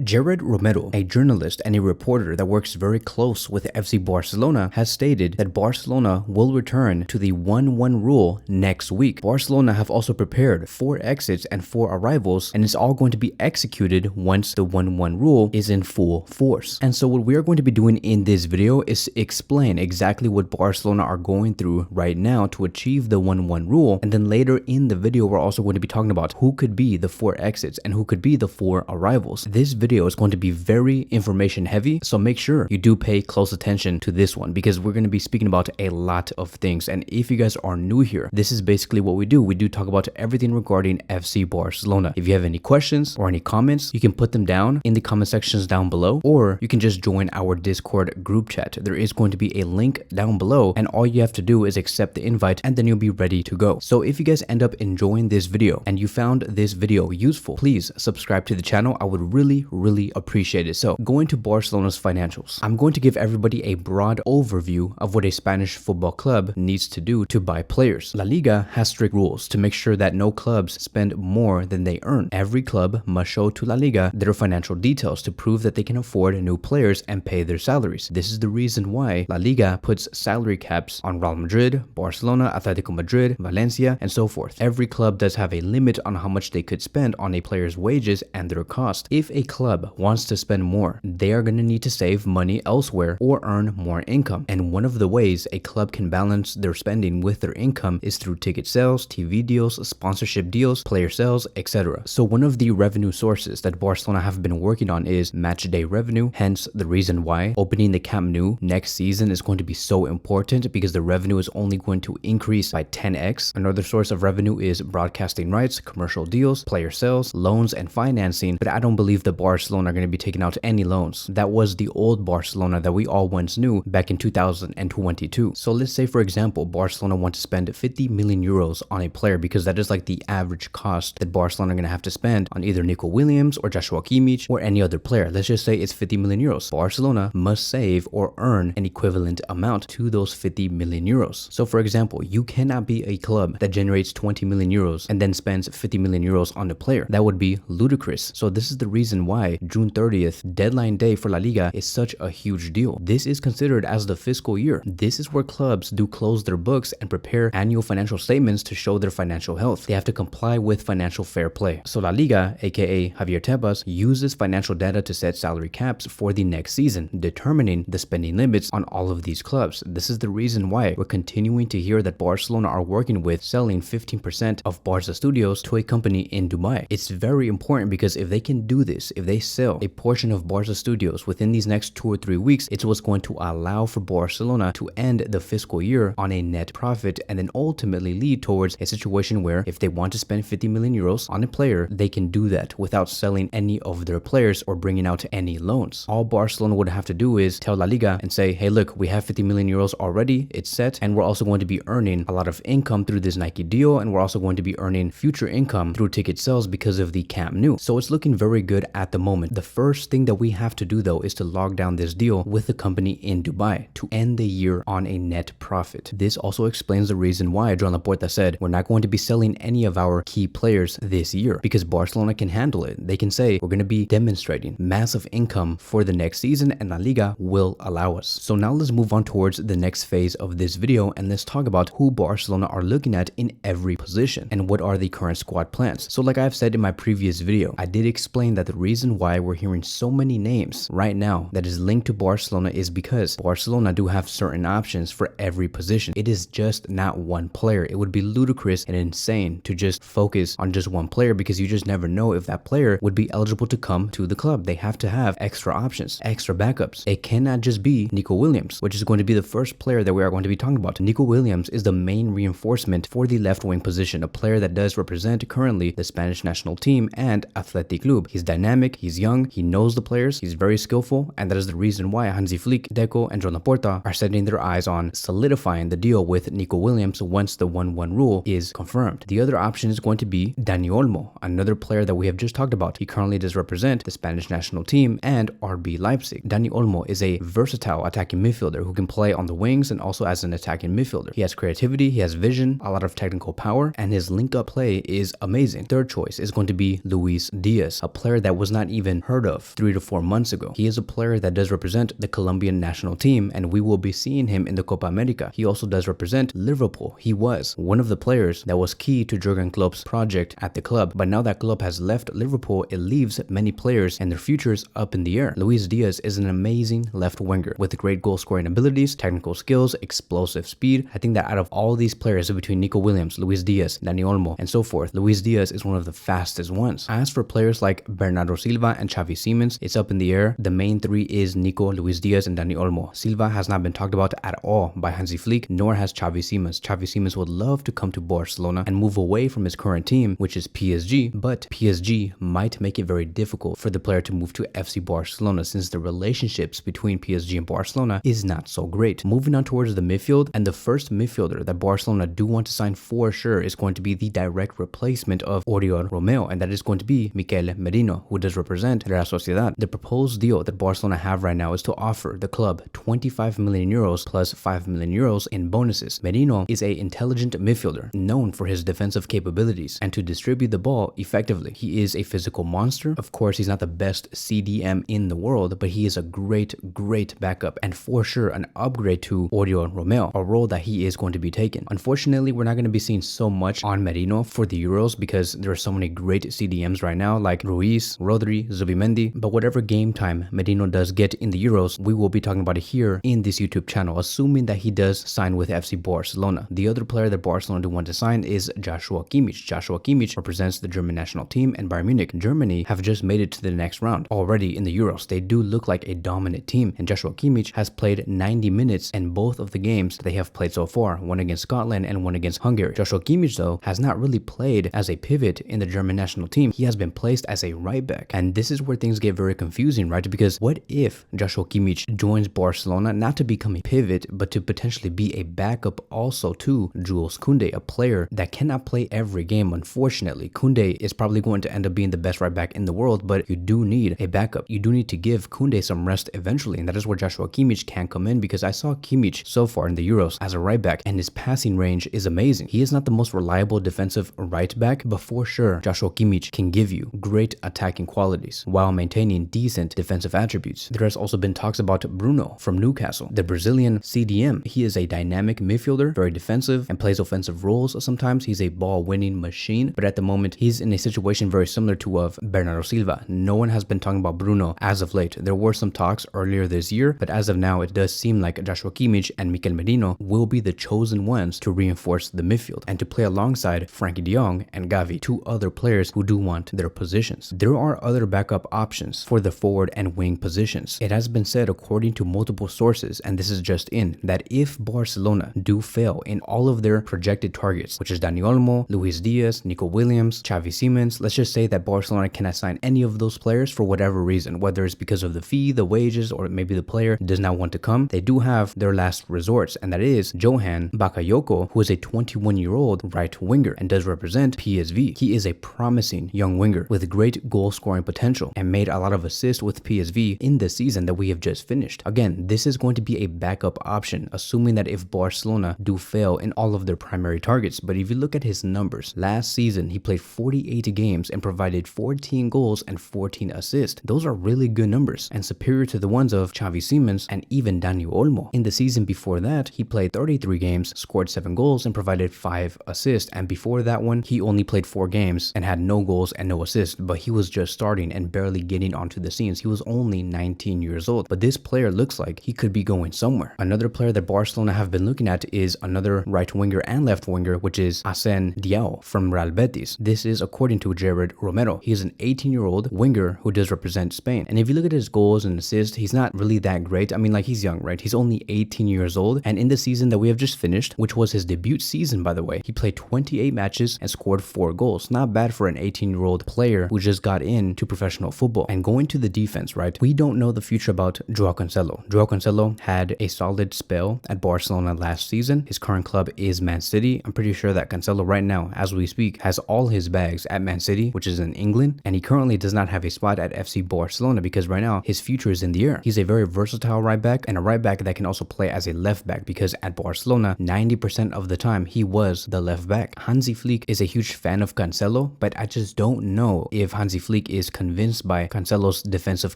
Jared Romero, a journalist and a reporter that works very close with FC Barcelona, has stated that Barcelona will return to the 1-1 rule next week. Barcelona have also prepared 4 exits and 4 arrivals, and it's all going to be executed once the 1-1 rule is in full force. And so what we are going to be doing in this video is to explain exactly what Barcelona are going through right now to achieve the 1-1 rule, and then later in the video we're also going to be talking about who could be the 4 exits and who could be the 4 arrivals. This video is going to be very information heavy, so make sure you do pay close attention to this one because we're going to be speaking about a lot of things. And if you guys are new here, this is basically what we do. We do talk about everything regarding FC Barcelona. If you have any questions or any comments, you can put them down in the comment sections down below, or you can just join our Discord group chat. There is going to be a link down below, and all you have to do is accept the invite and then you'll be ready to go. So if you guys end up enjoying this video and you found this video useful, please subscribe to the channel. I would really appreciate it. So going to Barcelona's financials, I'm going to give everybody a broad overview of what a Spanish football club needs to do to buy players. La Liga has strict rules to make sure that no clubs spend more than they earn. Every club must show to La Liga their financial details to prove that they can afford new players and pay their salaries. This is the reason why La Liga puts salary caps on Real Madrid, Barcelona, Atletico Madrid, Valencia, and so forth. Every club does have a limit on how much they could spend on a player's wages and their cost. If a club wants to spend more, they are going to need to save money elsewhere or earn more income. And one of the ways a club can balance their spending with their income is through ticket sales, TV deals, sponsorship deals, player sales, etc. So one of the revenue sources that Barcelona have been working on is match day revenue, hence the reason why opening the Camp Nou next season is going to be so important because the revenue is only going to increase by 10x. Another source of revenue is broadcasting rights, commercial deals, player sales, loans, and financing, but I don't believe the Barcelona are going to be taking out any loans. That was the old Barcelona that we all once knew back in 2022. So let's say, for example, Barcelona want to spend 50 million euros on a player because that is like the average cost that Barcelona are going to have to spend on either Nico Williams or Joshua Kimmich or any other player. Let's just say it's 50 million euros. Barcelona must save or earn an equivalent amount to those 50 million euros. So for example, you cannot be a club that generates 20 million euros and then spends 50 million euros on a player. That would be ludicrous. So this is the reason why June 30th, deadline day for La Liga, is such a huge deal. This is considered as the fiscal year. This is where clubs do close their books and prepare annual financial statements to show their financial health. They have to comply with financial fair play. So La Liga, aka Javier Tebas, uses financial data to set salary caps for the next season, determining the spending limits on all of these clubs. This is the reason why we're continuing to hear that Barcelona are working with selling 15% of Barca Studios to a company in Dubai. It's very important because if they can do this, if they sell a portion of Barca Studios within these next 2 or 3 weeks, it's what's going to allow for Barcelona to end the fiscal year on a net profit and then ultimately lead towards a situation where if they want to spend 50 million euros on a player, they can do that without selling any of their players or bringing out any loans. All Barcelona would have to do is tell La Liga and say, hey, look, we have 50 million euros already, it's set, and we're also going to be earning a lot of income through this Nike deal, and we're also going to be earning future income through ticket sales because of the Camp Nou. So it's looking very good at the moment. The first thing that we have to do though is to log down this deal with the company in Dubai to end the year on a net profit. This also explains the reason why Joan Laporta said we're not going to be selling any of our key players this year because Barcelona can handle it. They can say we're going to be demonstrating massive income for the next season and La Liga will allow us. So now let's move on towards the next phase of this video and let's talk about who Barcelona are looking at in every position and what are the current squad plans. So like I've said in my previous video, I did explain that the reason why we're hearing so many names right now that is linked to Barcelona is because Barcelona do have certain options for every position. It is just not one player. It would be ludicrous and insane to just focus on just one player because you just never know if that player would be eligible to come to the club. They have to have extra options, extra backups. It cannot just be Nico Williams, which is going to be the first player that we are going to be talking about. Nico Williams is the main reinforcement for the left wing position, a player that does represent currently the Spanish national team and Athletic Club. He's dynamic, he's young, he knows the players, he's very skillful, and that is the reason why Hansi Flick, Deco, and Joan Laporta are setting their eyes on solidifying the deal with Nico Williams once the 1-1 rule is confirmed. The other option is going to be Dani Olmo, another player that we have just talked about. He currently does represent the Spanish national team and RB Leipzig. Dani Olmo is a versatile attacking midfielder who can play on the wings and also as an attacking midfielder. He has creativity, he has vision, a lot of technical power, and his link-up play is amazing. Third choice is going to be Luis Diaz, a player that was not not even heard of 3 to 4 months ago. He is a player that does represent the Colombian national team, and we will be seeing him in the Copa America. He also does represent Liverpool. He was one of the players that was key to Jurgen Klopp's project at the club, but now that Klopp has left Liverpool, it leaves many players and their futures up in the air. Luis Diaz is an amazing left winger with great goal scoring abilities, technical skills, explosive speed. I think that out of all these players between Nico Williams, Luis Diaz, Dani Olmo, and so forth, Luis Diaz is one of the fastest ones. As for players like Bernardo Silva and Xavi Simons, it's up in the air. The main three is Nico, Luis Diaz, and Dani Olmo. Silva has not been talked about at all by Hansi Flick, nor has Xavi Simons. Xavi Simons would love to come to Barcelona and move away from his current team, which is PSG, but PSG might make it very difficult for the player to move to FC Barcelona since the relationships between PSG and Barcelona is not so great. Moving on towards the midfield, and the first midfielder that Barcelona do want to sign for sure is going to be the direct replacement of Oriol Romeo, and that is going to be Mikel Merino, who does represent Real Sociedad. The proposed deal that Barcelona have right now is to offer the club 25 million euros plus 5 million euros in bonuses. Merino is an intelligent midfielder known for his defensive capabilities and to distribute the ball effectively. He is a physical monster. Of course, he's not the best CDM in the world, but he is a great backup and for sure an upgrade to Oriol Romeo, a role that he is going to be taking. Unfortunately, we're not going to be seeing so much on Merino for the Euros because there are so many great CDMs right now like Ruiz, Rodri, Zubimendi, but whatever game time Merino does get in the Euros, we will be talking about it here in this YouTube channel, assuming that he does sign with FC Barcelona. The other player that Barcelona do want to sign is Joshua Kimmich. Joshua Kimmich represents the German national team, and Bayern Munich. Germany have just made it to the next round already in the Euros. They do look like a dominant team, and Joshua Kimmich has played 90 minutes in both of the games they have played so far, one against Scotland and one against Hungary. Joshua Kimmich, though, has not really played as a pivot in the German national team. He has been placed as a right back, and this is where things get very confusing, right? Because what if Joshua Kimmich joins Barcelona not to become a pivot, but to potentially be a backup also to Jules Koundé, a player that cannot play every game, unfortunately. Koundé is probably going to end up being the best right back in the world, but you do need a backup. You do need to give Koundé some rest eventually, and that is where Joshua Kimmich can come in, because I saw Kimmich so far in the Euros as a right back, and his passing range is amazing. He is not the most reliable defensive right back, but for sure Joshua Kimmich can give you great attacking qualities while maintaining decent defensive attributes. There has also been talks about Bruno from Newcastle, the Brazilian CDM. He is a dynamic midfielder, very defensive, and plays offensive roles sometimes. He's a ball-winning machine, but at the moment he's in a situation very similar to of Bernardo Silva. No one has been talking about Bruno as of late. There were some talks earlier this year, but as of now it does seem like Joshua Kimmich and Mikel Merino will be the chosen ones to reinforce the midfield and to play alongside Frankie de Jong and Gavi, two other players who do want their positions. There are other backup options for the forward and wing positions. It has been said, according to multiple sources, and this is just in, that if Barcelona do fail in all of their projected targets, which is Dani Olmo, Luis Diaz, Nico Williams, Xavi Simons, let's just say that Barcelona cannot sign any of those players for whatever reason, whether it's because of the fee, the wages, or maybe the player does not want to come, they do have their last resorts, and that is Johan Bakayoko, who is a 21-year-old right winger and does represent PSV. He is a promising young winger with great goal scoring potential and made a lot of assists with PSV in the season that we have just finished. Again, this is going to be a backup option, assuming that if Barcelona do fail in all of their primary targets. But if you look at his numbers, last season he played 48 games and provided 14 goals and 14 assists. Those are really good numbers and superior to the ones of Xavi Simons and even Dani Olmo. In the season before that, he played 33 games, scored 7 goals and provided 5 assists, and before that one he only played 4 games and had no goals and no assists, but he was just starting and barely getting onto the scenes. He was only 19 years old, but this player looks like he could be going somewhere. Another player that Barcelona have been looking at is another right winger and left winger, which is Asen Diao from Real Betis. This is according to Jared Romero. He is an 18-year-old winger who does represent Spain, and if you look at his goals and assists, he's not really that great. I mean, like, he's young, right? He's only 18 years old, and in the season that we have just finished, which was his debut season, by the way, he played 28 matches and scored 4 goals. Not bad for an 18-year-old player who just got into professional football. And going to the defense, right? We don't know the future about Joao Cancelo. Joao Cancelo had a solid spell at Barcelona last season. His current club is Man City. I'm pretty sure that Cancelo right now, as we speak, has all his bags at Man City, which is in England, and he currently does not have a spot at FC Barcelona because right now his future is in the air. He's a very versatile right back and a right back that can also play as a left back, because at Barcelona 90% of the time he was the left back. Hansi Flick is a huge fan of Cancelo, but I just don't know if Hansi Flick is is convinced by Cancelo's defensive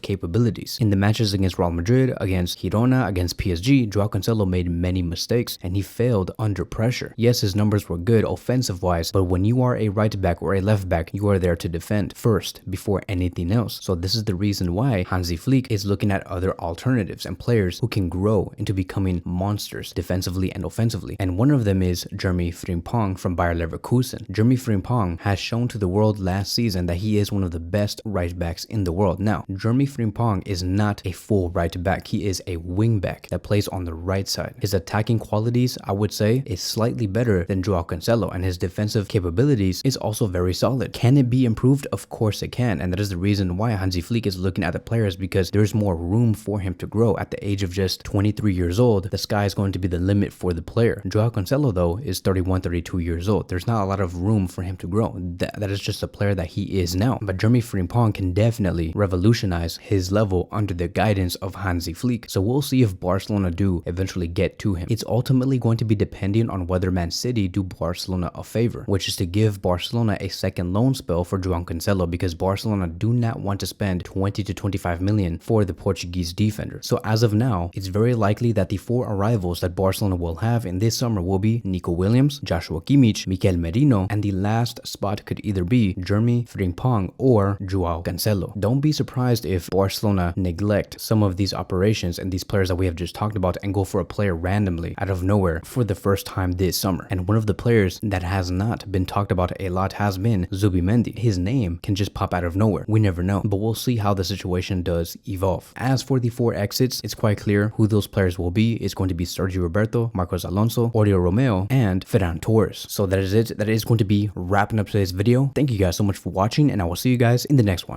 capabilities. In the matches against Real Madrid, against Girona, against PSG, Joao Cancelo made many mistakes and he failed under pressure. Yes, his numbers were good offensive-wise, but when you are a right back or a left back, you are there to defend first before anything else. So this is the reason why Hansi Flick is looking at other alternatives and players who can grow into becoming monsters defensively and offensively. And one of them is Jeremy Frimpong from Bayer Leverkusen. Jeremy Frimpong has shown to the world last season that he is one of the best right backs in the world. Now, Jeremy Frimpong is not a full right back. He is a wing back that plays on the right side. His attacking qualities, I would say, is slightly better than Joao Cancelo, and his defensive capabilities is also very solid. Can it be improved? Of course it can, and that is the reason why Hansi Flick is looking at the players, because there's more room for him to grow. At the age of just 23 years old, the sky is going to be the limit for the player. Joao Cancelo, though, is 31, 32 years old. There's not a lot of room for him to grow. That is just the player that he is now. But Jeremy Frimpong can definitely revolutionize his level under the guidance of Hansi Flick. So we'll see if Barcelona do eventually get to him. It's ultimately going to be dependent on whether Man City do Barcelona a favor, which is to give Barcelona a second loan spell for Joao Cancelo, because Barcelona do not want to spend 20 to 25 million for the Portuguese defender. So as of now, it's very likely that the 4 arrivals that Barcelona will have in this summer will be Nico Williams, Joshua Kimmich, Mikel Merino, and the last spot could either be Jeremy Frimpong or Joao Cancelo. Don't be surprised if Barcelona neglect some of these operations and these players that we have just talked about and go for a player randomly out of nowhere for the first time this summer. And one of the players that has not been talked about a lot has been Zubimendi. His name can just pop out of nowhere. We never know, but we'll see how the situation does evolve. As for the 4 exits, it's quite clear who those players will be. It's going to be Sergio Roberto, Marcos Alonso, Oriol Romeo, and Ferran Torres. So that is it. That is going to be wrapping up today's video. Thank you guys so much for watching, and I will see you guys in the next one.